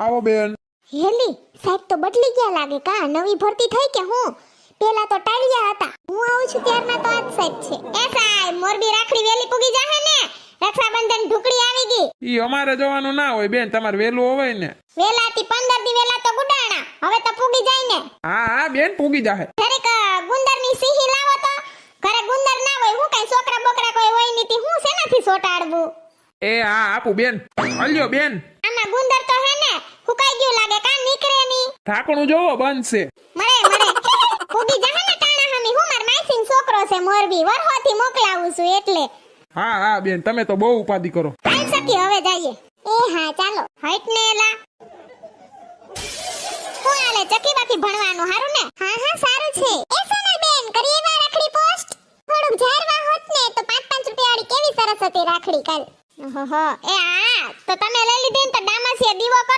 આવો બેન. હેલી સાહેબ તો બદલી ગયા લાગે કા નવી ભરતી થઈ કે હું પેલા તો ટાળિયા હતા હું આવું છું ત્યારના તો આજ સાહેબ છે એ સાહેબ મોરબી રાખડી વેલી પૂગી જાહે ને રક્ષાબંધન ઢુકડી આવી ગઈ ઈ અમારે જવાનું ના હોય બેન, તમારે વેલું હોય ને. વેલાથી 15 દી વેલા તો ગુડાણા હવે તો પૂગી જાય ને. હા હા બેન પૂગી જાહે. દરેક ગુંદરની સિંહી લાવો તો ઘરે ગુંદર ના હોય હું કઈ છોકરા બોકરા કોઈ હોય નીથી હું શેનાથી સોટાડવું. એ હા આપું બેન. હલ્યો બેન. આમાં ગુંદર તો હે ને હુકાઈ ગયું લાગે કા નીકળે ની. ઢાંકણું જોવો બંધ છે. મરે પૂગી જાહે ને ટાણા હમી હું માર માસીન છોકરો છે મોરબી વરહોથી મોકલાવું છું એટલે. હા હા બેન તમે તો બહુ ઉપાધિ કરો. હાલ સકી હવે જઈએ. એ હા ચાલો હટ ને એલા. હું આલે ચકી બાકી ભણવાનું હારું ને. હા હા સારું છે. એ સોનલ બેન કરીએ વા રાખડી પોસ્ટ. થોડું ઝારવા હોત ને તો 5-5 રૂપિયા વાળી કેવી સરસ હતી રાખડી કાલ. ઓહો એ હા તો તમે લઈ લીધી ને તો ડામાસીએ દીવો કરો.